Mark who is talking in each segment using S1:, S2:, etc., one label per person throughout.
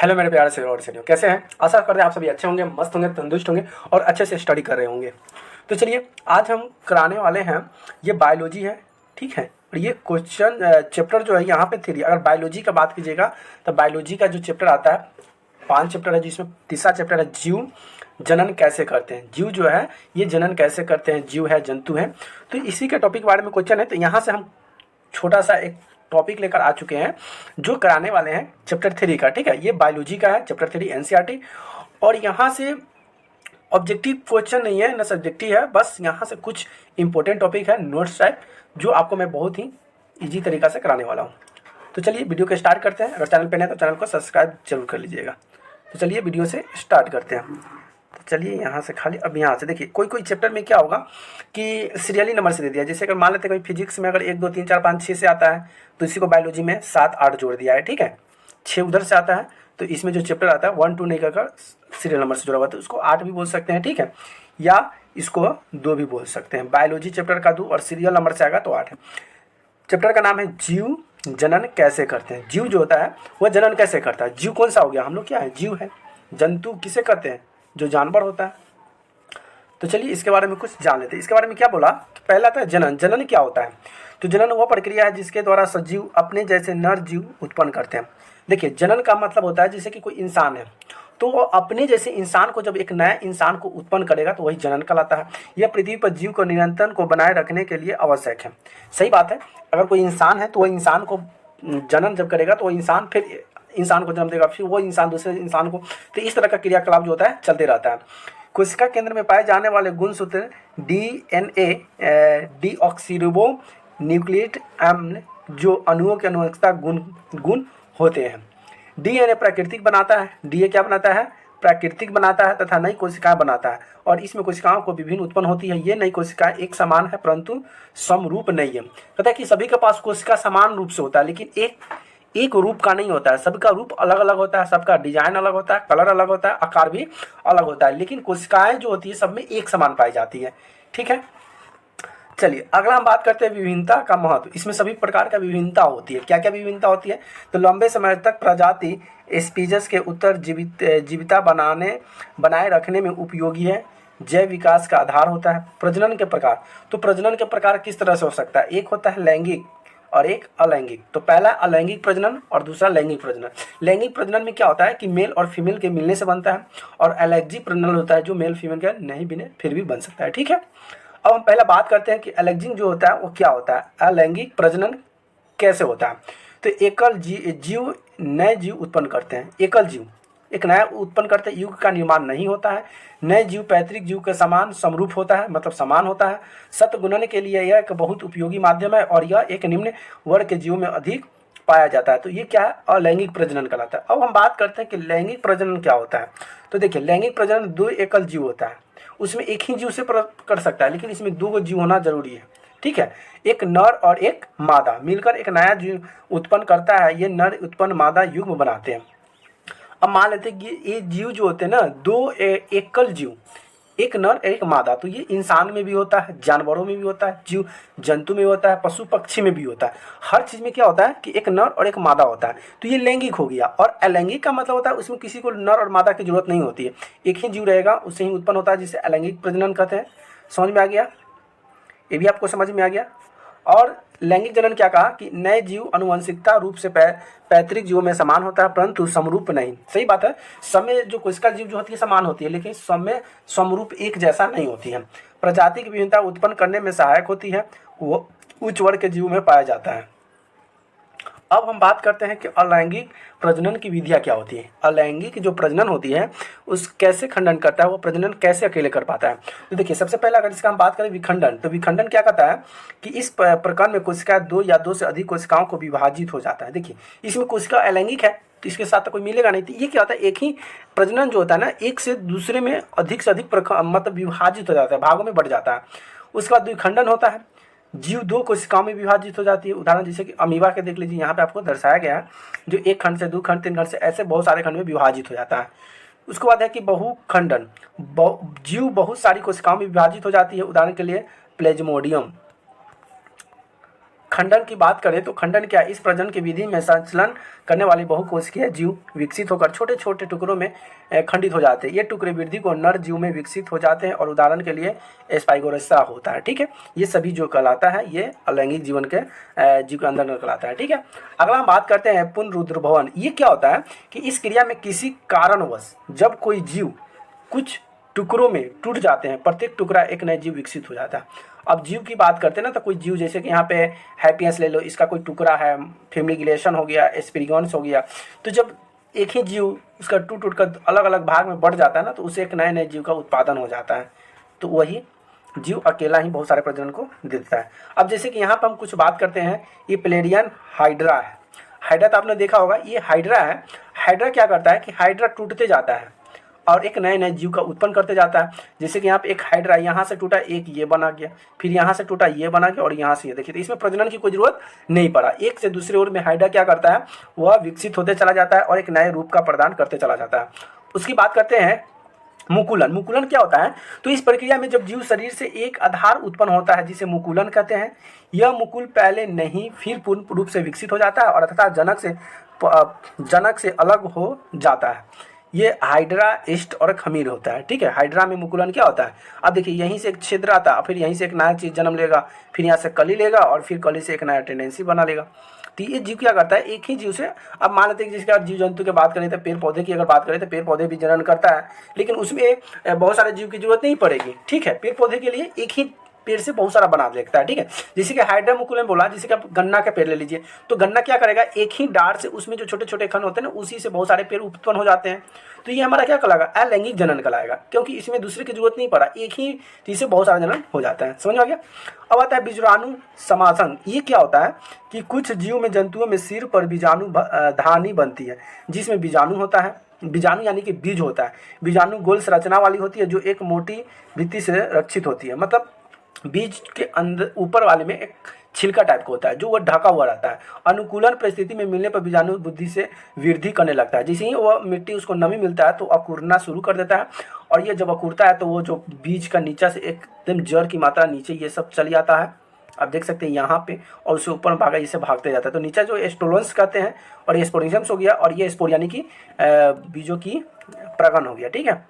S1: Hello मेरे प्यारे से और सैनियों, कैसे हैं? आशा करते हैं आप सभी अच्छे होंगे, मस्त होंगे, तंदुरुस्त होंगे और अच्छे से स्टडी कर रहे होंगे। तो चलिए आज हम कराने वाले हैं, ये बायोलॉजी है, ठीक है। और ये क्वेश्चन चैप्टर जो है यहाँ पे थ्योरी, अगर बायोलॉजी का बात कीजिएगा तो बायोलॉजी का जो चैप्टर आता है 5 चैप्टर है, जिसमें तीसरा चैप्टर है जीव जनन कैसे करते हैं। जीव जो है ये जनन कैसे करते हैं, जीव है, जंतु है, तो इसी के टॉपिक के बारे में क्वेश्चन है। तो यहाँ से हम छोटा सा एक टॉपिक लेकर आ चुके हैं जो कराने वाले हैं चैप्टर 3 का, ठीक है। ये बायोलॉजी का है, चैप्टर 3 एनसीईआरटी। और यहाँ से ऑब्जेक्टिव क्वेश्चन नहीं है ना, सब्जेक्टिव है, बस यहाँ से कुछ इंपॉर्टेंट टॉपिक है, नोट्स टाइप, जो आपको मैं बहुत ही ईजी तरीका से कराने वाला हूँ। तो चलिए वीडियो को स्टार्ट करते हैं। अगर चैनल पे नए तो चैनल को सब्सक्राइब जरूर कर लीजिएगा। तो चलिए वीडियो से स्टार्ट करते हैं। तो चलिए यहाँ से खाली अब यहाँ से देखिए, कोई कोई चैप्टर में क्या होगा कि सीरियली नंबर से दे दिया। जैसे अगर मान लेते हैं कोई फिजिक्स में अगर 1 2 3 4 5 6 से आता है तो इसी को बायोलॉजी में 7 8 जोड़ दिया है, ठीक है। 6 उधर से आता है तो इसमें जो चैप्टर आता है 1 2 नहीं कर सीरियल नंबर से जुड़ा हुआ, तो उसको 8 भी बोल सकते हैं, ठीक है, या इसको 2 भी बोल सकते हैं। बायोलॉजी चैप्टर का 2 और सीरियल नंबर से आएगा तो 8 है। चैप्टर का नाम है जीव जनन कैसे करते हैं। जीव जो होता है वह जनन कैसे करता है। जीव कौन सा हो गया, हम लोग क्या है, जीव है। जंतु किसे कहते हैं, जो जानवर होता है। तो चलिए इसके बारे में कुछ जान लेते हैं। इसके बारे में क्या बोला कि पहला था जनन। जनन क्या होता है, तो जनन वह प्रक्रिया है जिसके द्वारा सजीव अपने जैसे नर जीव उत्पन्न करते हैं। देखिए जनन का मतलब होता है जैसे कि कोई इंसान है तो वो अपने जैसे इंसान को जब एक नया इंसान को उत्पन्न करेगा तो वही जनन कहलाता है। यह पृथ्वी पर जीव को निरंतर को बनाए रखने के लिए आवश्यक है। सही बात है, अगर कोई इंसान है तो वह इंसान को जनन जब करेगा तो वो इंसान फिर इंसान को जन्म देगा, फिर वो इंसान दूसरे इंसान को, तो इस तरह का क्रियाकलाप जो होता है चलते रहता है। कोशिका केंद्र में पाए जाने वाले गुणसूत्र डीएनए डीऑक्सीरिबो न्यूक्लिक अम्ल जो अणुओं के अनुवंशिकता गुण होते हैं। डीएनए प्राकृतिक बनाता है, डीए क्या बनाता है, प्राकृतिक बनाता है तथा नई कोशिकाएं बनाता है। और इसमें कोशिकाओं को विभिन्न उत्पन्न होती है। ये नई कोशिकाएं एक समान है परंतु समरूप नहीं है। कहता है कि सभी के पास कोशिका समान रूप से होता है लेकिन एक रूप का नहीं होता है, सबका रूप अलग अलग होता है, सबका डिजाइन अलग होता है, कलर अलग होता है, आकार भी अलग होता है, लेकिन कोशिकाएं जो होती है सब में एक समान पाई जाती है, ठीक है। चलिए अगला हम बात करते हैं विभिन्नता का महत्व। इसमें सभी प्रकार का विभिन्नता होती है। क्या क्या विभिन्नता होती है, तो लंबे समय तक प्रजाति स्पीशीज के उत्तर जीविता बनाए रखने में उपयोगी है। जैव विकास का आधार होता है। प्रजनन के प्रकार, तो प्रजनन के प्रकार किस तरह से हो सकता है, एक होता है लैंगिक और एक अलैंगिक। तो पहला अलैंगिक प्रजनन और दूसरा लैंगिक प्रजनन। लैंगिक प्रजनन में क्या होता है कि मेल और फीमेल के मिलने से बनता है, और अलैंगिक प्रजनन होता है जो मेल फीमेल के नहीं बने फिर भी बन सकता है, ठीक है। अब हम पहला बात करते हैं कि अलैंगिक जो होता है वो क्या होता है, अलैंगिक प्रजनन कैसे होता है। तो एकल जीव नए जीव उत्पन्न करते हैं। एकल जीव एक नया उत्पन्न करते हैं, युग का निर्माण नहीं होता है। नए जीव पैतृक जीव के समान समरूप होता है, मतलब समान होता है। सतगुणन के लिए यह एक बहुत उपयोगी माध्यम है और यह एक निम्न वर्ग के जीव में अधिक पाया जाता है। तो ये क्या है, अलैंगिक प्रजनन कहलाता है। अब हम बात करते हैं कि लैंगिक प्रजनन क्या होता है। तो देखिए लैंगिक प्रजनन 2 एकल जीव होता है, उसमें एक ही जीव से कर सकता है, लेकिन इसमें 2 जीव होना जरूरी है, ठीक है। एक नर और एक मादा मिलकर एक नया जीव उत्पन्न करता है। ये नर उत्पन्न मादा युग्म बनाते हैं। अब मान लेते हैं कि ये जीव जो होते हैं ना, 2 एकल जीव, एक नर एक मादा, तो ये इंसान में भी होता है, जानवरों में भी होता है, जीव जंतु में होता है, पशु पक्षी में भी होता है। हर चीज में क्या होता है कि एक नर और एक मादा होता है। तो ये लैंगिक हो गया। और अलैंगिक का मतलब होता है उसमें किसी को नर और मादा की जरूरत नहीं होती है, एक ही जीव रहेगा उससे ही उत्पन्न होता है, जिसे अलैंगिक प्रजनन कहते हैं। समझ में आ गया, ये भी आपको समझ में आ गया। और लैंगिक जनन क्या कहा कि नए जीव अनुवंशिकता रूप से पैतृक जीवों में समान होता है परंतु समरूप नहीं। सही बात है, समय जो कोशिका जीव जो होती है समान होती है लेकिन समय समरूप एक जैसा नहीं होती है। प्रजाति की विभिन्नता उत्पन्न करने में सहायक होती है, वो उच्च वर्ग के जीव में पाया जाता है। अब हम बात करते हैं कि अलैंगिक प्रजनन की विधियां क्या होती है। अलैंगिक जो प्रजनन होती है उस कैसे खंडन करता है, वो प्रजनन कैसे अकेले कर पाता है। तो देखिए सबसे पहला अगर इसका हम बात करें विखंडन, तो विखंडन क्या कहता है कि इस प्रकरण में कोशिका 2 या 2 से अधिक कोशिकाओं को विभाजित हो जाता है। देखिए इसमें कोशिका अलैंगिक है तो इसके साथ तो कोई मिलेगा नहीं। तो ये क्या होता है, एक ही प्रजनन जो होता है ना, एक से दूसरे में अधिक से अधिक मतलब विभाजित हो जाता है, भागों में बढ़ जाता है। उसके बाद विखंडन होता है, जीव 2 कोशिकाओं में विभाजित हो जाती है। उदाहरण जैसे कि अमीबा के देख लीजिए, यहाँ पे आपको दर्शाया गया है, जो 1 खंड से 2 खंड 3 खंड से ऐसे बहुत सारे खंड में विभाजित हो जाता है। उसके बाद है कि बहुखंडन, जीव बहुत सारी कोशिकाओं में विभाजित हो जाती है। उदाहरण के लिए प्लेज्मोडियम, खंडन की बात करें तो खंडन क्या है, इस प्रजनन की विधि में संचलन करने वाली बहुकोशिकीय जीव विकसित होकर छोटे छोटे टुकड़ों में खंडित हो जाते हैं। ये टुकड़े वृद्धि को नर जीव में विकसित हो जाते हैं और उदाहरण के लिए स्पाइगोरेसा होता है। ठीक है, ये सभी जो कहलाता है ये अलैंगिक जीवन के जीव के अंदर कहलाता है। ठीक है, अगला हम बात करते हैं पुनरुद्भवन। ये क्या होता है कि इस क्रिया में किसी कारणवश जब कोई जीव कुछ टुकड़ों में टूट जाते हैं, प्रत्येक टुकड़ा एक नए जीव विकसित हो जाता है। अब जीव की बात करते हैं ना, तो कोई जीव जैसे कि यहाँ पे हैपियंस ले लो, इसका कोई टुकड़ा है, फिमिगिलेशन हो गया, एस्पिरिगॉन्स हो गया, तो जब एक ही जीव उसका टूट टूट कर अलग अलग भाग में बढ़ जाता है ना, तो उसे एक नए नए जीव का उत्पादन हो जाता है। तो वही जीव अकेला ही बहुत सारे प्रजनन को देता है। अब जैसे कि यहाँ पर हम कुछ बात करते हैं, ये प्लेरियन हाइड्रा है। हाइड्रा तो आपने देखा होगा, ये हाइड्रा है। हाइड्रा क्या करता है कि हाइड्रा टूटते जाता है और एक नए नए जीव का उत्पन्न करते जाता है। जैसे कि यहाँ पे एक हाइड्रा यहाँ से टूटा, एक ये बना गया, फिर यहाँ से टूटा ये बना गया और यहाँ से ये। देखिए, तो इसमें प्रजनन की कोई जरूरत नहीं पड़ा। एक से दूसरे ओर में हाइड्रा क्या करता है, वह विकसित होते चला जाता है और एक नए रूप का प्रदान करते चला जाता है। उसकी बात करते हैं मुकुलन। मुकुलन क्या होता है, तो इस प्रक्रिया में जब जीव शरीर से एक आधार उत्पन्न होता है जिसे मुकुलन कहते हैं। यह मुकुल पहले नहीं फिर पूर्ण रूप से विकसित हो जाता है और तथा जनक से अलग हो जाता है। ये हाइड्रा, ईस्ट और खमीर होता है। ठीक है, हाइड्रा में मुकुलन क्या होता है, अब देखिए यहीं से एक छिद्र आता है, फिर यहीं से एक नया चीज जन्म लेगा, फिर यहाँ से कली लेगा और फिर कली से एक नया टेंडेंसी बना लेगा। तो ये जीव क्या करता है, एक ही जीव से, अब मान लेते हैं कि जिसका जीव जंतु की बात करें तो पेड़ पौधे की अगर बात करें तो पेड़ पौधे भी जनन करता है, लेकिन उसमें बहुत सारे जीव की जरूरत नहीं पड़ेगी। ठीक है, पेड़ पौधे के लिए एक ही पेड़ से बहुत सारा बना देखता है। ठीक है, जैसे कि हाइड्रा मुकुलन बोला, जैसे कि आप गन्ना का पेड़ ले लीजिए, तो गन्ना क्या करेगा, एक ही डार से उसमें जो छोटे छोटे खंड होते हैं ना, उसी से बहुत सारे पेड़ उत्पन्न हो जाते हैं। तो ये हमारा क्या कहलाएगा, अलैंगिक जनन कहलाएगा, क्योंकि इसमें दूसरे की जरूरत नहीं पड़ा, एक ही चीज से बहुत सारा जनन हो जाता है। समझ आ गया। अब आता है बीजाणु समासन। ये क्या होता है कि कुछ जीव में जंतुओं में सिर पर बीजाणु धानी बनती है, जिसमें बीजाणु होता है। बीजाणु यानी कि बीज होता है। बीजाणु गोल संरचना वाली होती है जो एक मोटी भित्ति से रक्षित होती है। मतलब बीज के अंदर ऊपर वाले में एक छिलका टाइप का होता है जो वह ढका हुआ रहता है। अनुकूलन परिस्थिति में मिलने पर बीजाणु बुद्धि से वृद्धि करने लगता है। जैसे ही वह मिट्टी उसको नमी मिलता है तो अकुरना शुरू कर देता है, और ये जब अकुरता है तो वो जो बीज का नीचा से एकदम जड़ की मात्रा नीचे ये सब चली जाता है। आप देख सकते हैं यहाँ पे, और उससे ऊपर भागा इसे भागते जाता है। तो नीचे जो एस्टोलेंस कहते हैं और ये स्पोरिजम्स हो गया, और ये स्पोर यानी कि बीजों की प्रगन हो गया। ठीक है,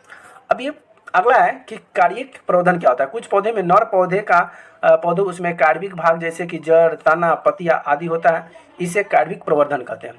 S1: अब ये अगला है कि कार्यिक प्रवर्धन क्या होता है। कुछ पौधे में नर पौधे उसमें कार्बिक भाग जैसे कि जड़, तना, पतिया आदि होता है, इसे कार्बिक प्रवर्धन कहते हैं।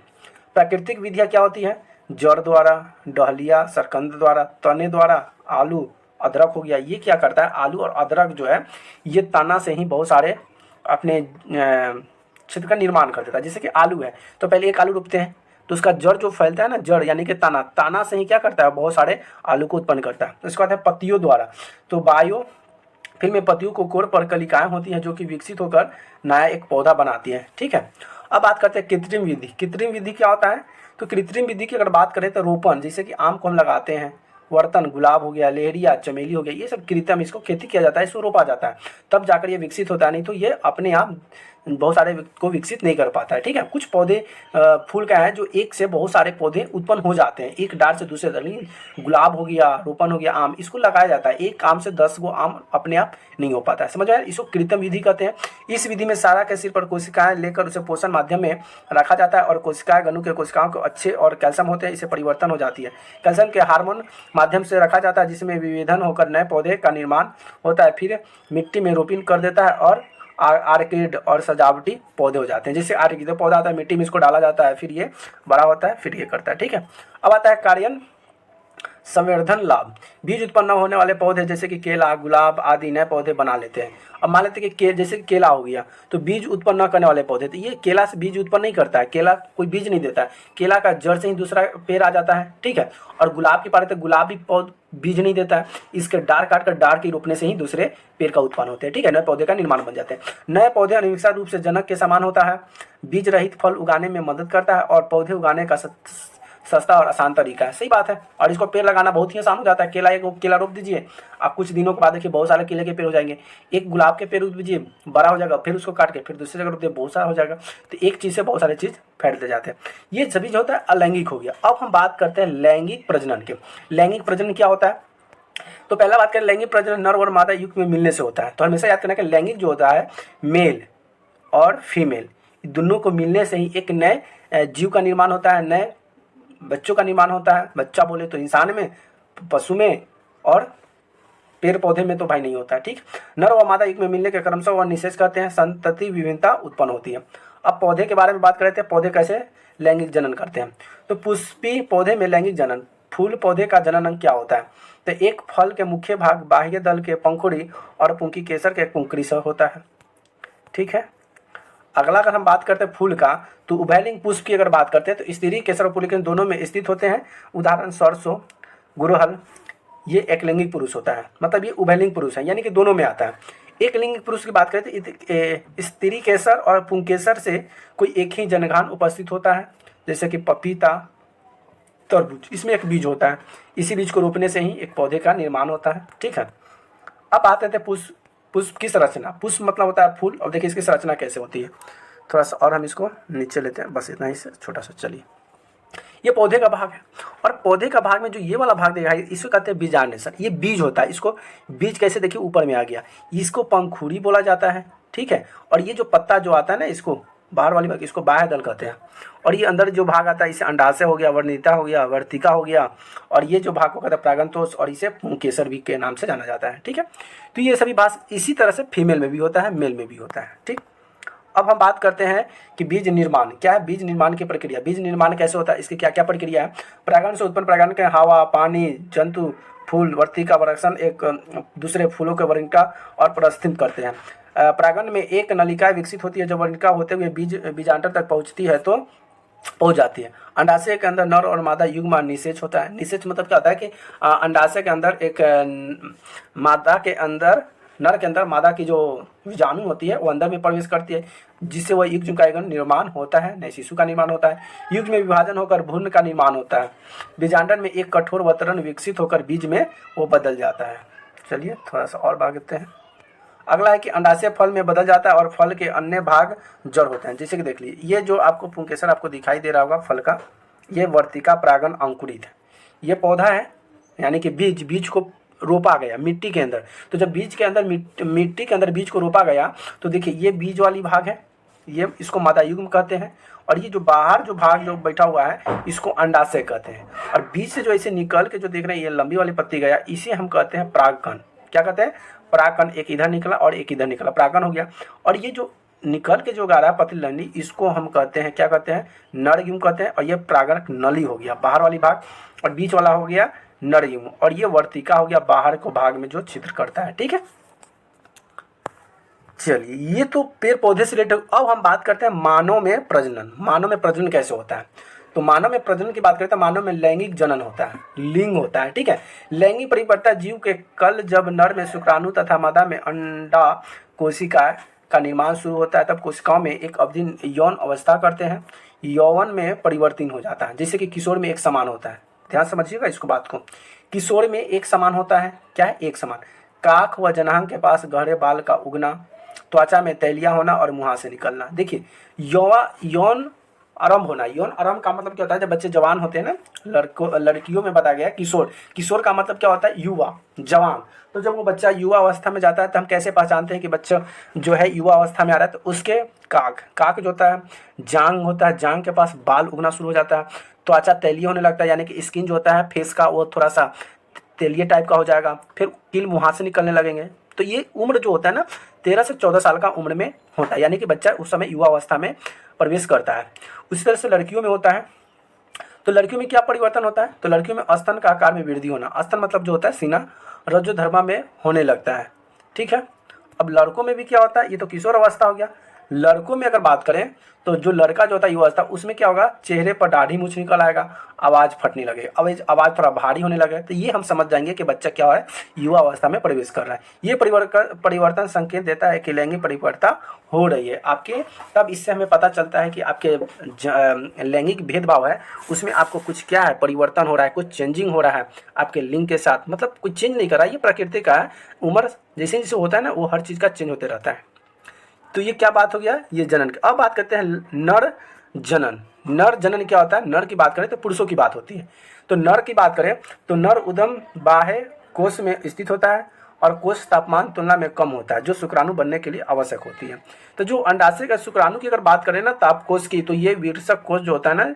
S1: प्राकृतिक विधियाँ क्या होती है, जड़ द्वारा, डहलिया, सरकंद द्वारा, तने द्वारा, आलू, अदरक हो गया। ये क्या करता है, आलू और अदरक जो है ये तना से ही बहुत सारे अपने क्षेत्र का निर्माण कर देता है। जैसे कि आलू है तो पहले एक आलू रोपते हैं, तो उसका जड़ जो फैलता है ना, जड़ यानी कि ताना से ही क्या करता है, बहुत सारे आलू को उत्पन्न करता है। इसके बाद है पत्तियों द्वारा। तो फिर में पत्तियों को कोर पर कलिकाएं होती हैं जो कि विकसित होकर नया एक पौधा बनाती हैं। ठीक है, अब बात करते हैं कृत्रिम विधि। कृत्रिम विधि क्या होता है, तो कृत्रिम विधि की अगर बात करें तो रोपण, जैसे कि आम को हम लगाते हैं, वर्तन, गुलाब हो गया, लेहरिया, चमेली हो गया, ये सब कृत्रिम, इसको खेती किया जाता है, इसको रोपा जाता है, तब जाकर ये विकसित होता है, नहीं तो ये अपने आप बहुत सारे को विकसित नहीं कर पाता है। ठीक है, कुछ पौधे फूल का है जो एक से बहुत सारे पौधे उत्पन्न हो जाते हैं, एक डाल से दूसरे डाल। गुलाब हो गया, रोपण हो गया, आम, इसको लगाया जाता है, एक आम से 10 गो आम अपने आप नहीं हो पाता है। समझ आया, इसको कृत्रिम विधि कहते हैं। इस विधि में सारा के सिर पर कोशिकाएं लेकर उसे पोषण माध्यम में रखा जाता है, और कोशिकाएं गनु के कोशिकाओं को अच्छे और कैल्शियम होते हैं, इसे परिवर्तन हो जाती है। कैल्शियम के हार्मोन माध्यम से रखा जाता है जिसमें विभेदन होकर नए पौधे का निर्माण होता है। फिर मिट्टी में रोपण कर देता है और आर्किड और सजावटी पौधे हो जाते हैं। जैसे आर्किड पौधा आता है, मिट्टी में इसको डाला जाता है, फिर ये बड़ा होता है, फिर ये करता है। ठीक है, अब आता है कार्यान्वयन संवर्धन लाभ। बीज उत्पन्न होने वाले पौधे जैसे कि केला, गुलाब आदि नए पौधे बना लेते हैं। अब मान लेते हैं कि जैसे केला हो गया, तो बीज उत्पन्न न करने वाले पौधे, तो ये केला से बीज उत्पन्न नहीं करता है, केला कोई बीज नहीं देता है, केला का जड़ से ही दूसरा पेड़ आ जाता है। ठीक है, और गुलाब की बात तो गुलाब भी बीज नहीं देता है, इसके डार काट कर डार के रोपने से ही दूसरे पेड़ का उत्पन्न होते हैं। ठीक है, नए पौधे का निर्माण बन जाते हैं। नए पौधे अनिवार्य रूप से जनक के समान होता है, बीज रहित फल उगाने में मदद करता है और पौधे उगाने का सस्ता और आसान तरीका है। सही बात है, और इसको पेड़ लगाना बहुत ही आसान हो जाता है। केला रोप दीजिए, आप कुछ दिनों के बाद देखिए बहुत सारे केले के पेड़ हो जाएंगे। एक गुलाब के पेड़ रोप दीजिए, बड़ा हो जाएगा, फिर उसको काट के फिर दूसरी जगह रोप दिए, बहुत सारा हो जाएगा। तो एक चीज़ से बहुत सारे चीज़ फैलते जाते हैं। ये सभी जो होता है अलैंगिक हो गया। अब हम बात करते हैं लैंगिक प्रजनन के। लैंगिक प्रजनन क्या होता है, तो पहला बात करें लैंगिक प्रजनन नर और मादा युग में मिलने से होता है। तो हमेशा याद करना कि लैंगिक जो होता है मेल और फीमेल दोनों को मिलने से ही एक नए जीव का निर्माण होता है, नए बच्चों का निर्माण होता है। बच्चा बोले तो इंसान में, पशु में और पेड़ पौधे में तो भाई नहीं होता है। ठीक, नर व मादा युग में मिलने के क्रमशः वह निषेच करते हैं, संतति विभिन्नता उत्पन्न होती है। अब पौधे के बारे में बात करते हैं, पौधे कैसे लैंगिक जनन करते हैं। तो पुष्पी पौधे में लैंगिक जनन, फूल पौधे का जनन अंग क्या होता है। तो एक फल के मुख्य भाग बाह्य दल के पंखुड़ी और पुंकी केसर के पुंकरी से होता है। ठीक है, अगला अगर हम बात करते हैं फूल का, तो उभयलिंग पुष्प की अगर बात करते हैं तो स्त्री केसर और पुंकेसर दोनों में स्थित होते हैं। उदाहरण सरसों, गुड़हल, ये एक लिंगिक पुरुष होता है, मतलब ये उभयलिंग पुरुष है, यानी कि दोनों में आता है। एक लिंगिक पुरुष की बात करें तो स्त्री केसर और पुंकेसर से कोई एक ही जनघान उपस्थित होता है, जैसे कि पपीता, तरबूज, इसमें एक बीज होता है। इसी बीज को रोपने से ही एक पौधे का निर्माण होता है। ठीक है, अब आते थे पुष्प। पुष्प की संरचना, पुष्प मतलब होता है फूल, और देखिए इसकी संरचना कैसे होती है। थोड़ा सा और हम इसको नीचे लेते हैं, बस इतना ही से छोटा सा। चलिए, ये पौधे का भाग है, और पौधे का भाग में जो ये वाला भाग दिखाई इसको कहते हैं बीजांडेशन। ये बीज होता है, इसको बीज कैसे देखिए ऊपर में आ गया, इसको पंखुड़ी बोला जाता है। ठीक है, और ये जो पत्ता जो आता है ना, इसको बाहर वाली भाग, इसको बाह्य दल कहते हैं। और ये अंदर जो भाग आता है इसे अंडाशय हो गया, वर्णिता हो गया, वर्तिका हो गया, और ये जो भाग को कहते हैं प्रागंतोष, और इसे पुंकेसर भी के नाम से जाना जाता है। ठीक है, तो ये सभी बात इसी तरह से फीमेल में भी होता है, मेल में भी होता है। ठीक, अब हम बात करते हैं कि बीज निर्माण क्या है। बीज निर्माण की प्रक्रिया, बीज निर्माण कैसे होता है, इसकी क्या क्या प्रक्रिया है। परागण से उत्पन्न परागण के हवा, पानी, जंतु, फूल, वर्तिका, वर्षण एक दूसरे फूलों के वर्णिका और प्रस्थित करते हैं। परागण में एक नलिका विकसित होती है, जो वर्णिका होते हुए बीजांड तक पहुंचती है तो पहुंच जाती है। अंडाशय के अंदर नर और मादा युग्म निषेच होता है। निषेच मतलब क्या होता है कि अंडाशय के अंदर एक मादा के अंदर, नर के अंदर मादा की जो बीजाणु होती है वो अंदर में प्रवेश करती है, जिससे वह युग्म का निर्माण होता है, नए शिशु का निर्माण होता है। युग्म में विभाजन होकर भ्रूण का निर्माण होता है। बीजांडन में एक कठोर वतरण विकसित होकर बीज में वो बदल जाता है। चलिए थोड़ा सा और भागते हैं। अगला है कि अंडाशय फल में बदल जाता है और फल के अन्य भाग जड़ होते हैं। जैसे कि देख लीजिए, ये जो आपको पुंकेसर आपको दिखाई दे रहा होगा फल का, ये वर्तिका परागण अंकुरित है। ये पौधा है, यानी कि बीज को रोपा गया मिट्टी के अंदर। तो जब बीज के अंदर मिट्टी के अंदर बीज को रोपा गया, तो देखिए ये बीज वाली भाग है, ये इसको मादा युग्म कहते हैं। और ये जो बाहर जो भाग जो बैठा हुआ है इसको अंडाशय कहते हैं। और बीज से जो ऐसे निकल के जो देख रहे हैं ये लंबी वाली पत्ती गया, इसे हम कहते हैं परागकण। क्या कहते हैं, परागकण। एक इधर निकला और एक इधर निकला, परागकण हो गया। और ये जो निकल के जो गा रहा है पतली लंडी, इसको हम कहते हैं, क्या कहते हैं, नर युग्म कहते हैं। और ये परागण नली हो गया बाहर वाली भाग, और बीच वाला हो गया नर युग्म, और ये वर्तिका हो गया बाहर को भाग में जो छिद्र करता है। ठीक है, चलिए ये तो पेड़ पौधे से रिलेटेड। अब हम बात करते हैं मानव में प्रजनन। मानव में प्रजनन कैसे होता है, तो मानव में प्रजनन की बात करते हैं। मानव में लैंगिक जनन होता है, लिंग होता है। ठीक है, लैंगिक परिवर्तन जीव के कल जब नर में शुक्राणु तथा मादा में अंडा कोशिका का निर्माण शुरू होता है, तब कोशिकाओं में एक अवधि यौन अवस्था करते हैं, यौवन में परिवर्तन हो जाता है। जैसे कि किशोर में एक समान होता है, ध्यान समझिएगा इसको बात को। किशोर में एक समान होता है, क्या है, एक समान। काख व जनांग के पास गहरे बाल का उगना, त्वचा में तैलिया होना और मुंह से निकलना। देखिए यौन आरंभ होना, यौन आरंभ का मतलब क्या होता है, जब बच्चे जवान होते हैं ना, लड़कियों में बताया गया किशोर। किशोर का मतलब क्या होता है, युवा, जवान। तो जब वो बच्चा युवा अवस्था में जाता है तो हम कैसे पहचानते हैं कि बच्चा जो है युवा अवस्था में आ रहा है, तो उसके काक जो होता है, जांग होता है, जांग के पास बाल उगना शुरू हो जाता है, त्वचा तैलीय होने लगता है, यानी कि स्किन जो होता है फेस का वो थोड़ा सा तेलिए टाइप का हो जाएगा, फिर कील मुँह से निकलने लगेंगे। तो ये उम्र जो होता है ना 13 से 14 साल का उम्र में होता है, यानी कि बच्चा उस समय युवा अवस्था में प्रवेश करता है। उसी तरह से लड़कियों में होता है। तो लड़कियों में क्या परिवर्तन होता है, तो लड़कियों में स्तन का आकार में वृद्धि होना। स्तन मतलब जो होता है सीना, रजोधर्मा में होने लगता है। ठीक है, अब लड़कों में भी क्या होता है, ये तो किशोर अवस्था हो गया। लड़कों में अगर बात करें तो जो लड़का जो होता है युवा अवस्था, उसमें क्या होगा, चेहरे पर दाढ़ी मूछ निकल आएगा, आवाज़ फटने लगेगा, आवाज़ थोड़ा भारी होने लगे। तो ये हम समझ जाएंगे कि बच्चा क्या है, युवा अवस्था में प्रवेश कर रहा है। ये परिवर्तन संकेत देता है कि लैंगिक परिवर्तन हो रही है आपके। तब इससे हमें पता चलता है कि आपके लैंगिक भेदभाव है उसमें आपको कुछ क्या है, परिवर्तन हो रहा है, कुछ चेंजिंग हो रहा है आपके लिंग के साथ। मतलब कुछ चेंज नहीं कर रहा है, ये प्रकृति का है। उम्र जैसे जैसे होता है ना, वो हर चीज़ का चेंज होते रहता है। तो ये क्या बात हो गया, ये जनन की। अब बात करते हैं नर जनन। नर जनन क्या होता है, नर की बात करें तो पुरुषों की बात होती है। तो नर की बात करें तो नर उदम बाह्य कोश में स्थित होता है, और कोश तापमान तुलना में कम होता है, जो शुक्राणु बनने के लिए आवश्यक होती है। तो जो अंडाशय का शुक्राणु की अगर बात करें ना ताप कोश की, तो ये विरसक कोश जो होता है ना,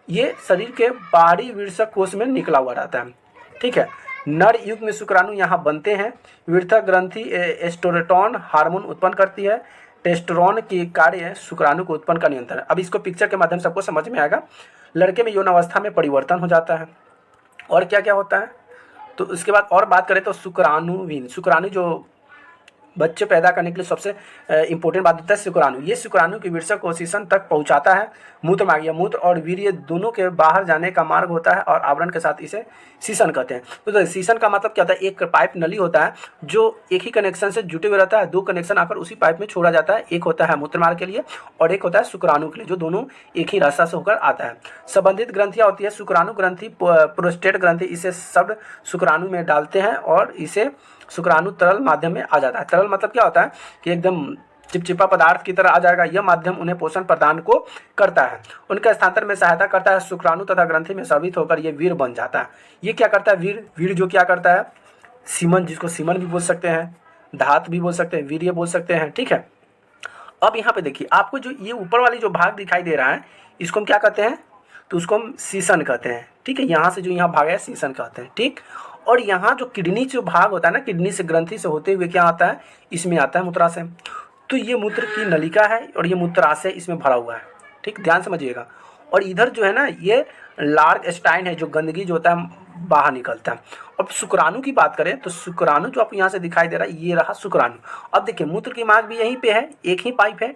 S1: ये शरीर के बाहरी विरसक कोश में निकला हुआ रहता है, ठीक है। नर युग में शुक्राणु यहाँ बनते हैं। विरथक ग्रंथि एस्टोरेटॉन हार्मोन उत्पन्न करती है। टेस्टोस्टेरोन की कार्य शुक्राणु को उत्पन्न का नियंत्रण। अब इसको पिक्चर के माध्यम से आपको समझ में आएगा। लड़के में यौन अवस्था में परिवर्तन हो जाता है, और क्या क्या होता है, तो उसके बाद और बात करें तो शुक्राणुहीन, शुक्राणु जो बच्चे पैदा करने के लिए सबसे इंपॉर्टेंट बात होता है शुक्राणु। ये शुक्राणु की विरसक कोशिशन तक पहुंचाता है। मूत्र मार्ग, या मूत्र और वीर्य दोनों के बाहर जाने का मार्ग होता है, और आवरण के साथ इसे सीसन कहते हैं। तो सीसन का मतलब क्या होता है, एक पाइप नली होता है जो एक ही कनेक्शन से जुटे हुए रहता है, दो कनेक्शन आकर उसी पाइप में छोड़ा जाता है। एक होता है मूत्र मार्ग के लिए और एक होता है शुक्राणु के लिए, जो दोनों एक ही रास्ता से होकर आता है। संबंधित ग्रंथियाँ होती है शुक्राणु ग्रंथि, प्रोस्टेट ग्रंथि, इसे शब्द शुक्राणु में डालते हैं और इसे शुक्राणु तरल माध्यम में आ जाता है। तरल मतलब क्या होता है कि एकदम चिपचिपा पदार्थ की तरह आ जाएगा। यह माध्यम उन्हें पोषण प्रदान को करता है, उनके स्थानांतर में सहायता करता है। शुक्राणु तथा ग्रंथि में स्रावित होकर ये वीर बन जाता है। ये क्या करता है, वीर जो क्या करता है, सीमन, जिसको सीमन भी बोल सकते हैं, धात भी बोल सकते हैं, वीर्य बोल सकते हैं, ठीक है। अब यहाँ पे देखिए, आपको जो ये ऊपर वाली जो भाग दिखाई दे रहा है, इसको हम क्या कहते हैं, तो उसको हम सीसन कहते हैं, ठीक है। यहाँ से जो यहाँ भाग है सीसन कहते हैं, ठीक। और यहाँ जो किडनी जो भाग होता है ना, किडनी से ग्रंथि से होते हुए क्या आता है, इसमें आता है मूत्राशय। तो ये मूत्र की नलिका है और ये मूत्राशय इसमें भरा हुआ है, ठीक, ध्यान समझिएगा। और इधर जो है ना, ये लार्ग स्टाइन है, जो गंदगी जो होता है बाहर निकलता है। अब शुक्राणु की बात करें तो शुक्राणु जो आपको यहाँ से दिखाई दे रहा है, ये रहा शुक्राणु। अब देखिए, मूत्र की मार्ग भी यहीं पे है, एक ही पाइप है।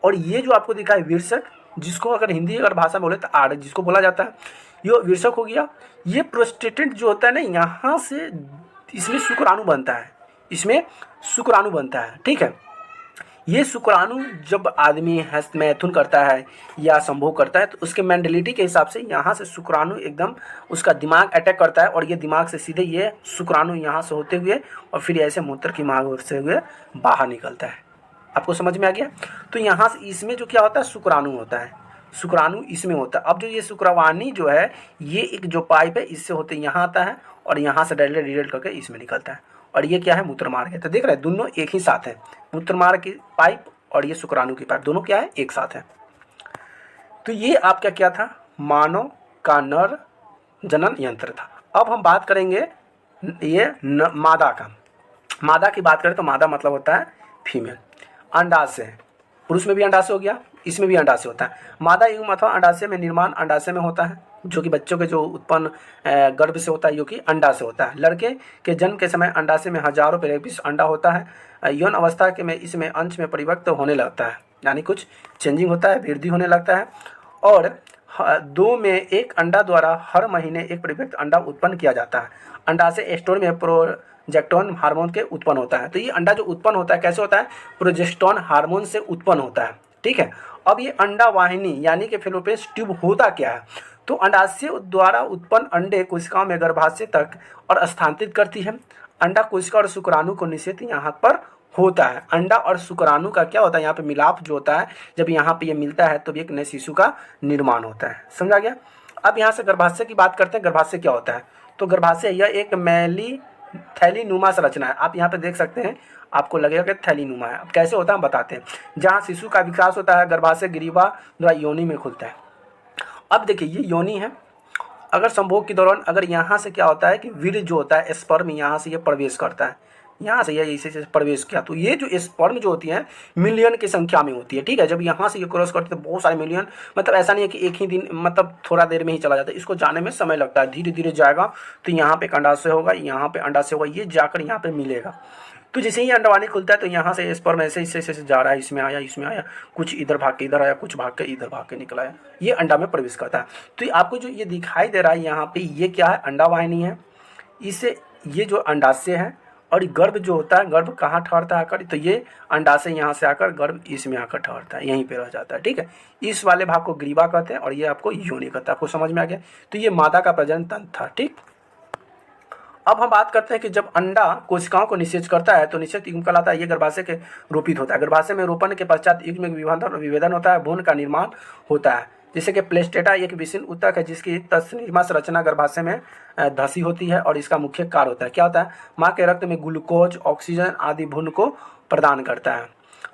S1: और ये जो आपको दिखा है विरसक, जिसको अगर हिंदी अगर भाषा में बोले तो आड़ जिसको बोला जाता है, ये विरसक हो गया। ये प्रोस्टेटेट जो होता है ना, यहाँ से इसमें शुक्राणु बनता है, इसमें शुक्राणु बनता है, ठीक है। ये शुक्राणु जब आदमी मैथुन करता है या संभोग करता है, तो उसके मेंटलिटी के हिसाब से यहाँ से शुक्राणु एकदम उसका दिमाग अटैक करता है, और ये दिमाग से सीधे ये शुक्राणु यहाँ से होते हुए और फिर ऐसे मूत्र की मार्ग से हुए बाहर निकलता है। आपको समझ में आ गया। तो यहाँ से इसमें जो क्या होता है, शुक्राणु होता है, शुक्राणु इसमें होता है। अब जो ये शुक्रवाणी जो है, ये एक जो पाइप है, इससे होते यहाँ आता है और यहाँ से डायरेक्ट करके इसमें निकलता है। और ये क्या है, मूत्र मार्ग है। तो देख रहे हैं, दोनों एक ही साथ है, मूत्र मार्ग की पाइप और ये शुक्राणु की पाइप, दोनों क्या है, एक साथ है। तो ये आपका क्या था, मानव का नर जनन यंत्र था। अब हम बात करेंगे ये मादा का। मादा की बात करें तो मादा मतलब होता है फीमेल। अंडाशय, पुरुष में भी अंडाशय हो गया, इसमें भी अंडाशय होता है। मादा युग्म अथवा अंडाशय में निर्माण अंडाशय में होता है, जो कि बच्चों के जो उत्पन्न गर्भ से होता है, जो कि अंडा से होता है। लड़के के जन्म के समय अंडाशय में हजारों पेरेपिस अंडा होता है। यौन अवस्था के में इसमें अंश में परिवर्तित होने लगता है, यानी कुछ चेंजिंग होता है, वृद्धि होने लगता है। और 2 में एक अंडा द्वारा हर महीने एक परिवर्तित अंडा उत्पन्न किया जाता है। अंडाशय स्टोर में प्रोजेस्टेरोन हार्मोन के उत्पन्न होता है। तो ये अंडा जो उत्पन्न होता है कैसे होता है, प्रोजेस्टेरोन हार्मोन से उत्पन्न होता है, ठीक है। अब ये अंडा वाहिनी यानी कि फैलोपियन ट्यूब होता क्या है, तो अंडाशय द्वारा उत्पन्न अंडे कोशिकाओं में गर्भाशय तक और स्थानांतरित करती है। अंडा कोशिका और शुक्राणु को निषेध यहाँ पर होता है। अंडा और शुक्राणु का क्या होता है, यहाँ पे मिलाप जो होता है, जब यहाँ पे ये मिलता है तो एक नए शिशु का निर्माण होता है। समझा गया। अब यहाँ से गर्भाशय की बात करते हैं। गर्भाशय क्या होता है, तो गर्भाशय यह एक मैली थैलीनुमा संरचना है। आप यहाँ पे देख सकते हैं, आपको लगेगा कि थैलीनुमा है। अब कैसे होता है हम बताते हैं। जहाँ शिशु का विकास होता है, गर्भाशय ग्रीवा द्वारा योनि में खुलता है। अब देखिए, ये योनि है। अगर संभोग के दौरान अगर यहाँ से क्या होता है कि वीर्य जो होता है स्पर्म यहाँ से ये प्रवेश करता है, यहाँ से ये इसे प्रवेश किया, तो ये जो स्पर्म जो होती है मिलियन की संख्या में होती है, ठीक है। जब यहाँ से ये क्रॉस करते हैं तो बहुत सारे मिलियन, मतलब ऐसा नहीं है कि एक ही दिन, मतलब थोड़ा देर में ही चला जाता है, इसको जाने में समय लगता है। धीरे धीरे जाएगा तो यहाँ पे एक अंडाशय होगा, यहाँ पे अंडाशय होगा, ये जाकर यहाँ पे मिलेगा। तो जैसे ही अंडवानी खुलता है तो यहाँ से स्पर्म ऐसे ऐसे जा रहा है, इसमें आया, कुछ इधर भाग के इधर आया, कुछ भाग के इधर भाग के निकला है, ये अंडा में प्रवेश करता है। तो आपको जो ये दिखाई दे रहा है यहाँ पे, ये क्या है, अंडा वाहिनी है। इससे ये जो अंडाशय है और गर्भ जो होता है, गर्भ कहाँ ठहरता है आकर, तो ये अंडाशय यहाँ से आकर गर्भ इसमें आकर ठहरता है, यहीं पे रह जाता है, ठीक है। इस वाले भाग को ग्रीवा कहते हैं और ये आपको योनि कहता है। आपको समझ में आ गया। तो ये मादा का प्रजनन तंत्र था, ठीक। अब हम बात करते हैं कि जब अंडा कोशिकाओं को निषेच करता है तो निषेच युग्म कहलाता है। ये गर्भाशय के रोपित होता है। गर्भाशय में रोपण के पश्चात युग्म में विभेदन होता है, भ्रूण का निर्माण होता है। जैसे कि प्लेस्टेटा एक विशिन्न ऊतक है जिसकी तंत्रिमा संरचना गर्भाशय में धसी होती है और इसका मुख्य कार्य होता है, क्या होता है, माँ के रक्त में ग्लूकोज, ऑक्सीजन आदि भ्रूण को प्रदान करता है।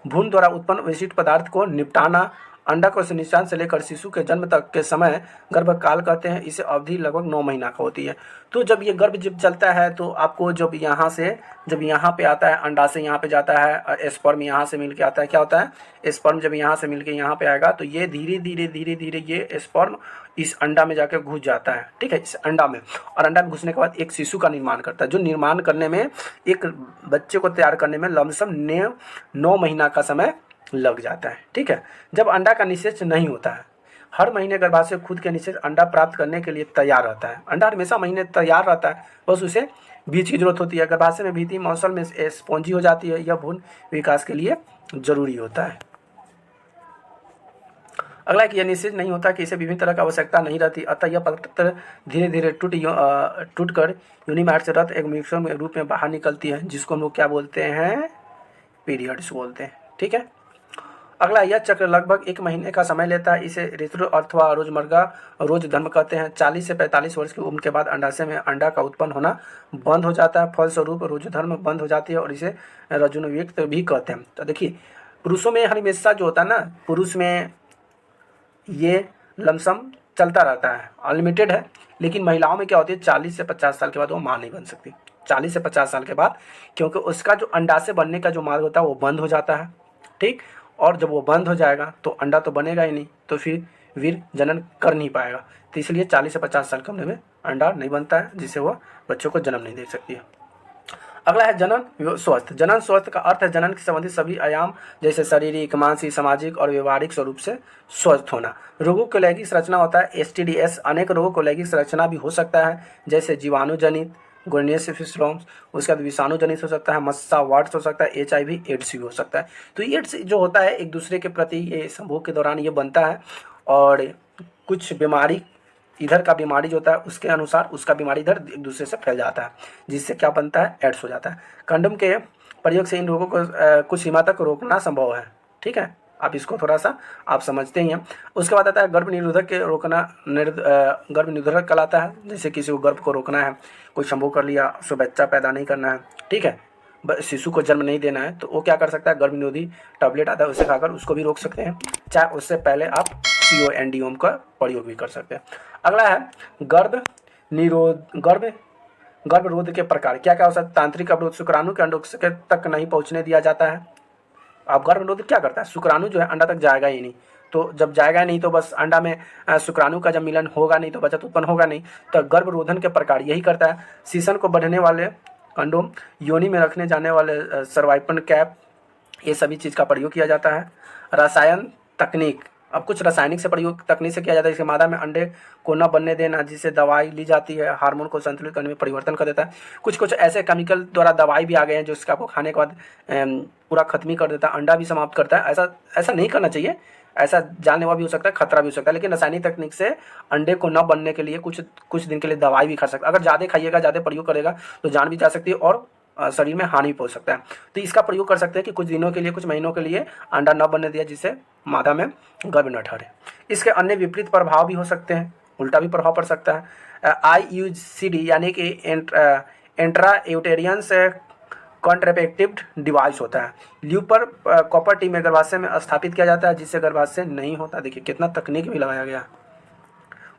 S1: भ्रूण द्वारा उत्पन्न विशिष्ट पदार्थ को निपटाना अंडकोश से निषाद से लेकर शिशु के जन्म तक के समय गर्भकाल कहते हैं। इसे अवधि लगभग 9 महीना का होती है। तो जब ये गर्भ जब चलता है तो आपको जब यहाँ पे आता है, अंडा से यहाँ पे जाता है, स्पर्म यहाँ से मिलके आता है, क्या होता है, स्पर्म जब यहाँ से मिलके यहाँ पे आएगा तो ये धीरे धीरे ये स्पर्म इस अंडा में जाकर घुस जाता है, ठीक है, इस अंडा में। और अंडा में घुसने के बाद एक शिशु का निर्माण करता है, जो निर्माण करने में, एक बच्चे को तैयार करने में लमसम 9 महीना का समय लग जाता है, ठीक है। जब अंडा का निषेचन नहीं होता है, हर महीने गर्भाशय खुद के निषेच अंडा प्राप्त करने के लिए तैयार रहता है। अंडा हमेशा महीने तैयार रहता है, बस उसे बीज की जरूरत होती है। गर्भाशय में भीतरी मौसल में स्पॉन्जी हो जाती है, यह भ्रूण विकास के लिए जरूरी होता है। अगला कि यह निषेच नहीं होता कि इसे विभिन्न तरह की आवश्यकता नहीं रहती, अतः यह पत्र धीरे धीरे टूट कर यूनिमार्ट से रक्त एक मिश्रण के रूप में बाहर निकलती है, जिसको हम लोग क्या बोलते हैं, पीरियड्स बोलते हैं, ठीक है। अगला, यह चक्र लगभग 1 महीने का समय लेता है। इसे ऋतु अथवा रोजमर्रा रोज धर्म कहते हैं। 40 से 45 वर्ष की उम्र के बाद अंडाशय में अंडा का उत्पन्न होना बंद हो जाता है, फलस्वरूप रोज धर्म बंद हो जाती है और इसे रजोनिवृत्त भी कहते हैं। तो देखिए, पुरुषों में हमेशा जो होता है ना, पुरुष में ये लमसम चलता रहता है, अनलिमिटेड है, लेकिन महिलाओं में क्या होती है, 40 से 50 साल के बाद वो माँ नहीं बन सकती। 40 से 50 साल के बाद, क्योंकि उसका जो अंडाशय बनने का जो मार्ग होता है वो बंद हो जाता है, ठीक। और जब वो बंद हो जाएगा तो अंडा तो बनेगा ही नहीं, तो फिर वीर जनन कर नहीं पाएगा। तो इसलिए 40 से 50 साल की उम्र में अंडा नहीं बनता है, जिससे वह बच्चों को जन्म नहीं दे सकती है। अगला है जनन स्वस्थ। जनन स्वस्थ का अर्थ है जनन के संबंधित सभी आयाम जैसे शारीरिक, मानसिक, सामाजिक और व्यवहारिक स्वरूप से स्वस्थ होना। रोगों को लैंगिक संरचना होता है, STDs। अनेक रोगों को लैंगिक संरचना भी हो सकता है, जैसे जीवाणुजनित गोनियोसिफिस्ट्रोम्स, उसके बाद विषाणु जनित हो सकता है, मस्सा वाट्स हो सकता है, HIV एड्स भी हो सकता है। तो एड्स जो होता है एक दूसरे के प्रति ये संभोग के दौरान ये बनता है, और कुछ बीमारी इधर का बीमारी जो होता है उसके अनुसार उसका बीमारी इधर एक दूसरे से फैल जाता है, जिससे क्या बनता है, एड्स हो जाता है। कंडोम के प्रयोग से इन रोगों को कुछ सीमा तक रोकना संभव है, ठीक है। आप इसको थोड़ा सा आप समझते ही हैं। उसके बाद आता है गर्भ निरोधक के रोकना। गर्भ निरोधक कहलाता है, जैसे किसी को गर्भ को रोकना है, कोई संभोग कर लिया, उसको बच्चा पैदा नहीं करना है, ठीक है, शिशु को जन्म नहीं देना है, तो वो क्या कर सकता है, गर्भ निरोधी टैबलेट आता है उसे खाकर उसको भी रोक सकते हैं, चाहे उससे पहले आप CONDOM का प्रयोग भी कर सकते हैं। अगला है गर्भरोध के प्रकार। क्या क्या हो सकता है, तांत्रिक अवरोध, शुक्राणु के अंडों तक नहीं पहुंचने दिया जाता है। अब गर्भरोध क्या करता है, शुक्राणु जो है अंडा तक जाएगा ही नहीं, तो जब जाएगा नहीं तो बस अंडा में शुक्राणु का जब मिलन होगा नहीं तो बच्चा उत्पन्न होगा नहीं। तो गर्भरोधन के प्रकार यही करता है। शीशन को बढ़ने वाले कंडोम, योनि में रखने जाने वाले सर्वाइपन कैप, ये सभी चीज़ का प्रयोग किया जाता है। रसायन तकनीक, अब कुछ रासायनिक से प्रयोग तकनीक से किया जाता है, जैसे मादा में अंडे को न बनने देना, जिससे दवाई ली जाती है, हार्मोन को संतुलित करने में परिवर्तन कर देता है। कुछ ऐसे केमिकल द्वारा दवाई भी आ गए हैं जो इसका आपको खाने के बाद पूरा खत्म ही कर देता है, अंडा भी समाप्त करता है। ऐसा नहीं करना चाहिए, ऐसा जानलेवा भी हो सकता है, खतरा भी हो सकता है, लेकिन रासायनिक तकनीक से अंडे को न बनने के लिए कुछ दिन के लिए दवाई भी खा सकता है। अगर ज़्यादा खाइएगा, ज़्यादा प्रयोग करेगा तो जान भी जा सकती है और शरीर में हानि भी पहुंच सकता है। तो इसका प्रयोग कर सकते हैं कि कुछ दिनों के लिए, कुछ महीनों के लिए अंडा न बनने दिया, जिससे मादा में गर्भ न ठहरे। इसके अन्य विपरीत प्रभाव भी हो सकते हैं, उल्टा भी प्रभाव पड़ सकता है। IUCD यानी कि इंट्रा यूटेरियन से कॉन्ट्रेसेप्टिव डिवाइस होता है। ल्यूपर कॉपर टी में गर्भाशय में स्थापित किया जाता है, जिससे गर्भाशय नहीं होता। देखिए कितना तकनीक भी लगाया गया।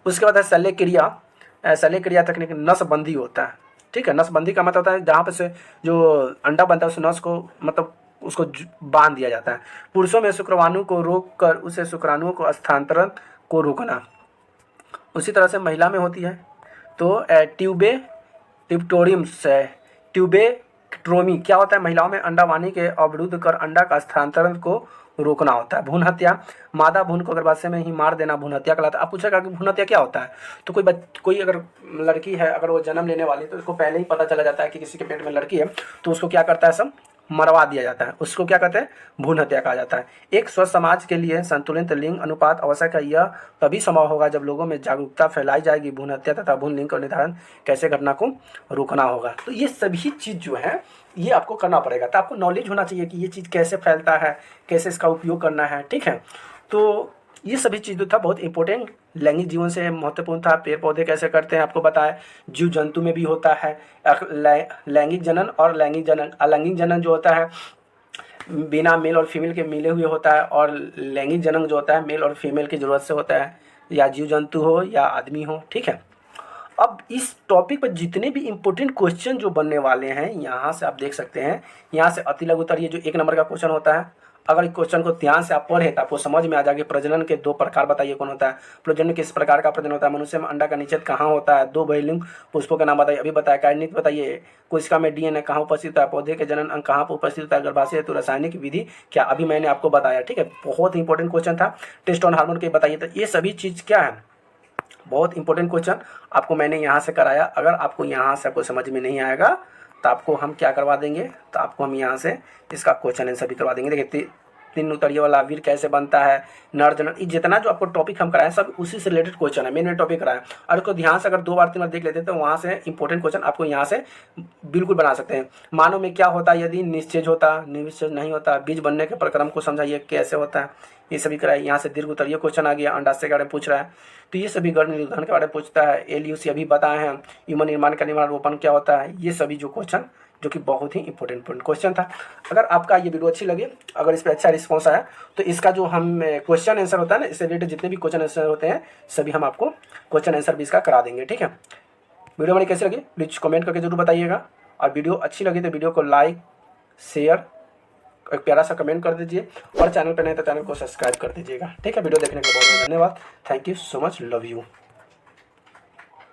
S1: उसके बाद है शल्य क्रिया तकनीक, नसबंदी होता है, ठीक है। नसबंदी का मतलब होता है जहाँ पे से जो अंडा बनता है उस नस को मतलब उसको बांध दिया जाता है। पुरुषों में शुक्राणु को रोक कर उसे शुक्राणुओं को स्थानांतरण को रोकना। उसी तरह से महिला में होती है तो ट्यूबेक्टोमी क्या होता है, महिलाओं में अंडा वाहिनी के अवरुद्ध कर अंडा का स्थानांतरण को रोकना होता है। भ्रूण हत्या, मादा भ्रूण को गर्भाशय में ही मार देना भ्रूण हत्या कहलाता है। आप पूछेगा कि भ्रूण हत्या क्या होता है, तो कोई अगर लड़की है, अगर वो जन्म लेने वाली, तो उसको पहले ही पता चला जाता है कि किसी के पेट में लड़की है, तो उसको क्या करता है, सब मरवा दिया जाता है। उसको क्या कहते हैं, भ्रूण हत्या कहा जाता है। एक स्वस्थ समाज के लिए संतुलित लिंग अनुपात आवश्यक है। यह तभी संभव होगा जब लोगों में जागरूकता फैलाई जाएगी। भ्रूण हत्या तथा भ्रूण लिंग का निर्धारण कैसे घटना को रोकना होगा। तो ये सभी चीज़ जो है ये आपको करना पड़ेगा। तो आपको नॉलेज होना चाहिए कि ये चीज़ कैसे फैलता है, कैसे इसका उपयोग करना है, ठीक है। तो ये सभी चीज़ जो था बहुत इंपॉर्टेंट लैंगिक जीवन से महत्वपूर्ण था। पेड़ पौधे कैसे करते हैं आपको बताया, जीव जंतु में भी होता है लैंगिक जनन और लैंगिक जनन। अलैंगिक जनन जो होता है बिना मेल और फीमेल के मिले हुए होता है, और लैंगिक जनन जो होता है मेल और फीमेल की ज़रूरत से होता है, या जीव जंतु हो या आदमी हो, ठीक है। अब इस टॉपिक पर जितने भी इम्पोर्टेंट क्वेश्चन जो बनने वाले हैं यहाँ से आप देख सकते हैं। यहाँ से अति लघु उत्तर, ये जो 1 नंबर का क्वेश्चन होता है, अगर इस क्वेश्चन को ध्यान से आप पढ़े तो आपको समझ में आ जाएगा। प्रजनन के 2 प्रकार बताइए कौन होता है, प्रजनन किस प्रकार का प्रजनन होता है, मनुष्य में अंडा का निषेध कहाँ होता है, 2 बहिर्लिंग पुष्पों के नाम बताइए, अभी बताया। कारणित बताइए, कोशिका में डीएनए कहाँ उपस्थित होता है, पौधे के जनन अंग कहाँ पर उपस्थित होता है, गर्भाशय हेतु रासायनिक विधि क्या, अभी मैंने आपको बताया, ठीक है। बहुत इंपॉर्टेंट क्वेश्चन था। टेस्टोन हार्मोन के बताइए। तो ये सभी चीज़ क्या है, बहुत इंपॉर्टेंट क्वेश्चन आपको मैंने यहाँ से कराया। अगर आपको यहाँ से आपको समझ में नहीं आएगा तो आपको हम क्या करवा देंगे, तो आपको हम यहाँ से इसका क्वेश्चन आंसर भी करवा देंगे। देखिए 3 उत्तरीय वाला वीर कैसे बनता है, नर जनन, ये जितना जो आपको टॉपिक हम कराएं सब उसी से रिलेटेड क्वेश्चन है, मेन टॉपिक कराएं। और उसको ध्यान से अगर 2 बार 3 बार देख लेते हैं तो वहाँ से इंपॉर्टेंट क्वेश्चन आपको यहाँ से बिल्कुल बना सकते हैं। मानव में क्या होता है यदि निषेच होता, निषेच नहीं होता, बीज बनने के प्रक्रम को समझाइए कैसे होता है, ये सभी कराए। यहाँ से दीर्घ उत्तरीय क्वेश्चन आ गया, अंडाशय के बारे में पूछ रहा है, तो ये सभी गर्भ निर्धारण के बारे में पूछता है। एलयूसी अभी बताए हैं, ह्यूमन निर्माण का निर्माण रोपण क्या होता है, ये सभी जो क्वेश्चन जो कि बहुत ही इंपॉर्टेंट क्वेश्चन था। अगर आपका ये वीडियो अच्छी लगे, अगर इस पर अच्छा रिस्पॉन्स आया तो इसका जो हम क्वेश्चन आंसर होता है ना, इससे रिलेटेड जितने भी क्वेश्चन आंसर होते हैं सभी हम आपको क्वेश्चन आंसर भी इसका करा देंगे, ठीक है। वीडियो हमारी कैसी लगी प्लीज़ कमेंट करके जरूर बताइएगा, और वीडियो अच्छी लगी तो वीडियो को लाइक शेयर एक प्यारा सा कमेंट कर दीजिए, और चैनल पर नहीं तो चैनल को सब्सक्राइब कर दीजिएगा, ठीक है। वीडियो देखने के लिए बहुत बहुत धन्यवाद। Thank you so much, love you.